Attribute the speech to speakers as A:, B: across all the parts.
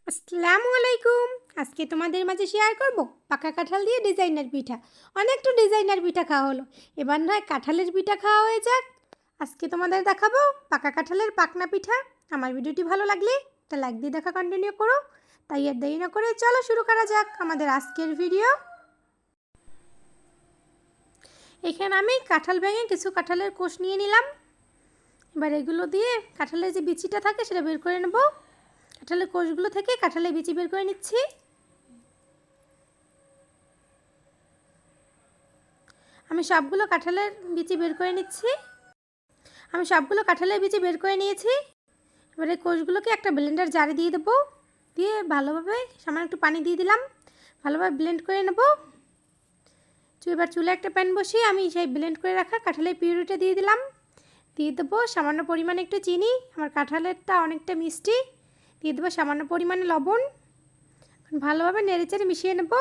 A: আসসালামু আলাইকুম। আজকে তোমাদের মাঝে শেয়ার করব পাকা কাঁঠাল দিয়ে ডিজাইনার পিঠা। অনেক তো ডিজাইনার পিঠা খাওয়া হলো, এবার নয় কাঁঠালের পিঠা খাওয়া হয়ে যাক। আজকে তোমাদের দেখাবো পাকা কাঁঠালের পাকনা পিঠা। আমার ভিডিওটি ভালো লাগলে একটা লাইক দিয়ে দেখা কন্টিনিউ করো। তাই আর দেরি না করে চলো শুরু করা যাক আমাদের আজকের ভিডিও। এখানে আমি কাঁঠাল ভেঙে কিছু কাঁঠালের কোষ নিয়ে নিলাম। এবার এগুলো দিয়ে কাঁঠালের যে বিচিটা থাকে সেটা বের করে নেব। কাঁঠালের কোষগুলো থেকে কাঁঠালের বিচি বের করে নিচ্ছি। আমি সবগুলো কাঁঠালের বিচি বের করে নিচ্ছি। নিয়েছি। এবারে কোষগুলোকে একটা ব্লেন্ডার জারে দিয়ে দেবো। দিয়ে ভালোভাবে সামান্য একটু পানি দিয়ে দিলাম, ভালোভাবে ব্লেন্ড করে নেব। এবার চুলে একটা প্যান বসিয়ে আমি সেই ব্লেন্ড করে রাখা কাঁঠালের পিউরিটা দিয়ে দিলাম। দিয়ে দেবো সামান্য পরিমাণে একটু চিনি, আমার কাঁঠালেরটা অনেকটা মিষ্টি। দিয়ে দেবো সামান্য পরিমাণে লবণ। ভালোভাবে নেড়েচেড়ে মিশিয়ে নেব।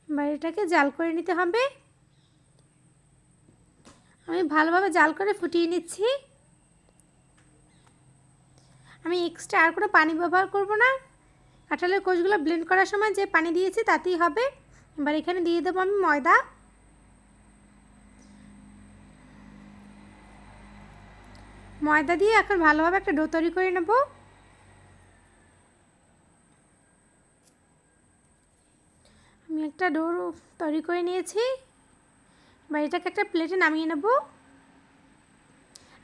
A: এবার এটাকে জাল করে নিতে হবে। আমি ভালোভাবে জাল করে ফুটিয়ে নিচ্ছি। আমি এক্সট্রা আর কোনো পানি ব্যবহার করব না। কাঁঠালের কোষগুলো ব্লেন্ড করার সময় যে পানি দিয়েছি তাতেই হবে। এবার এখানে দিয়ে দেবো আমি ময়দা। ময়দা দিয়ে এখন ভালোভাবে একটা ডো তৈরি করে নেব। আমি একটা ডো তৈরি করে নিয়েছি। এবার এটাকে একটা প্লেটে নামিয়ে নেব।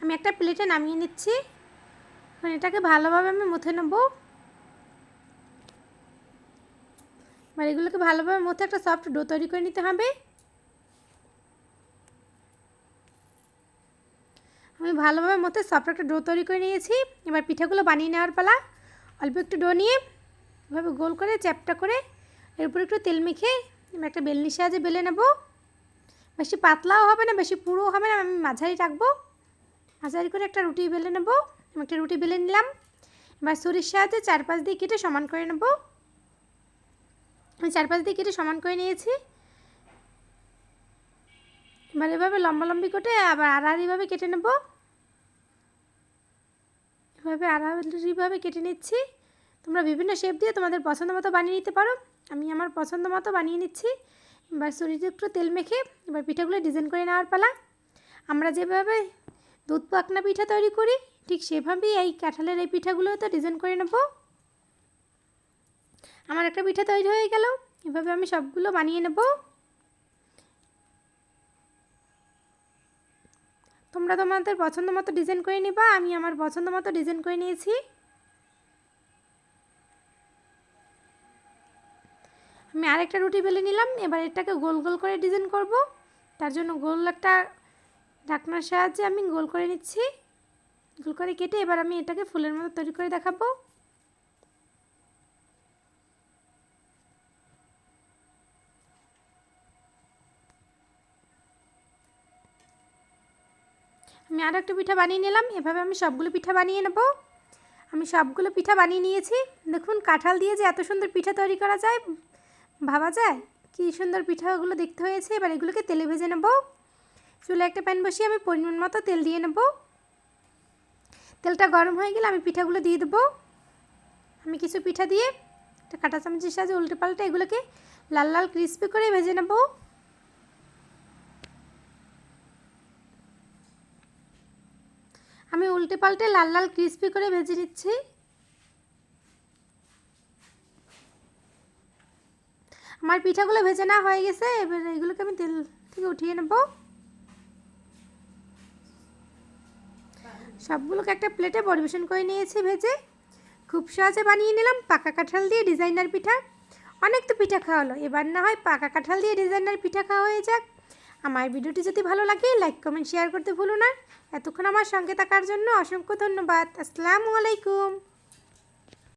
A: আমি একটা প্লেটে নামিয়ে নিচ্ছি। এখন এটাকে ভালোভাবে আমি মুথে নেব। এবার এগুলোকে ভালোভাবে মুথে একটা সফট ডো তৈরি করে নিতে হবে। আমি ভালোভাবে মুথে সফট একটা ডো তৈরি করে নিয়েছি। এবার পিঠাগুলো বানিয়ে নেওয়ার পালা। অল্প একটু ডো নিয়ে এভাবে গোল করে চ্যাপটা করে এর উপর একটু তেল মেখে এবার একটা বেলনির সাহায্যে বেলে নেব। বেশি পাতলাও হবে না, বেশি পুরোও হবে না, আমি মাঝারি রাখবো। মাঝারি করে একটা রুটি বেলে নেব। আমি একটা রুটি বেলে নিলাম। এবার ছুরির সাহায্যে চারপাশ দিয়ে কেটে সমান করে নেব। আমি চারপাশ দিয়ে কেটে সমান করে নিয়েছি। এবার এভাবে লম্বা লম্বি কেটে আবার আড়াআড়িভাবে কেটে নেব। এভাবে আড়াআড়িভাবে কেটে নিচ্ছি। তোমরা বিভিন্ন শেপ দিয়ে তোমাদের পছন্দ মতো বানিয়ে নিতে পারো। আমি আমার পছন্দ মতো বানিয়ে নিচ্ছি। এবার ছুরিতে একটু তেল মেখে এবার পিঠাগুলো ডিজাইন করে নেওয়ার পালা। আমরা যেভাবে দুধ পাকনা পিঠা তৈরি করি ঠিক সেভাবেই এই কাঁঠালের এই পিঠাগুলো তো ডিজাইন করে নেব। আমার একটা পিঠা তৈরি হয়ে গেল। এভাবে আমি সবগুলো বানিয়ে নেব। তোমরা তোমাদের পছন্দ মতো ডিজাইন করে নিবা। আমি আমার পছন্দ মতো ডিজাইন করে নিয়েছি। আমি আরেকটা রুটি বেলে নিলাম। এবার এটাকে গোল গোল করে ডিজাইন করব। তার জন্য গোল একটা ঢাকনার সাহায্যে আমি গোল করে নিচ্ছি। গোল করে কেটে এবার আমি এটাকে ফুলের মতো তৈরি করে দেখাবো। আমি আরও একটা পিঠা বানিয়ে নিলাম। এভাবে আমি সবগুলো পিঠা বানিয়ে নেব। আমি সবগুলো পিঠা বানিয়ে নিয়েছি। দেখুন কাঁঠাল দিয়ে যে এত সুন্দর পিঠা তৈরি করা যায়, ভাবা যায় কি সুন্দর পিঠাগুলো দেখতে হয়েছে। এবার এগুলোকে তেলে ভেজে নেব। চুলে একটা প্যান বসিয়ে আমি পরিমাণ মতো তেল দিয়ে নেব। তেলটা গরম হয়ে গেলে আমি পিঠাগুলো দিয়ে দেবো। আমি কিছু পিঠা দিয়ে একটা কাঁটা চামচের সাহায্যে উল্টে পাল্টে এগুলোকে লাল লাল ক্রিস্পি করে ভেজে নেব। আমি উল্টে পাল্টে লাল লাল ক্রিস্পি করে ভেজে নিচ্ছি। আমার পিঠাগুলো ভেজে নেওয়া হয়ে গেছে। এবার এগুলোকে আমি তেল থেকে উঠিয়ে নেব। সবগুলোকে একটা প্লেটে পরিবেশন করে নিয়েছি ভেজে। খুব সহজে বানিয়ে নিলাম পাকা কাঁঠাল দিয়ে ডিজাইনার পিঠা। অনেক তো পিঠা খাওয়া হলো, এবার না হয় পাকা কাঁঠাল দিয়ে ডিজাইনার পিঠা খাওয়া হয়ে যাক। আমার ভিডিওটি যদি ভালো লাগে লাইক কমেন্ট শেয়ার করতে ভুলো না। এতক্ষণ আমার সঙ্গে থাকার জন্য অসংখ্য ধন্যবাদ। আসসালামু আলাইকুম।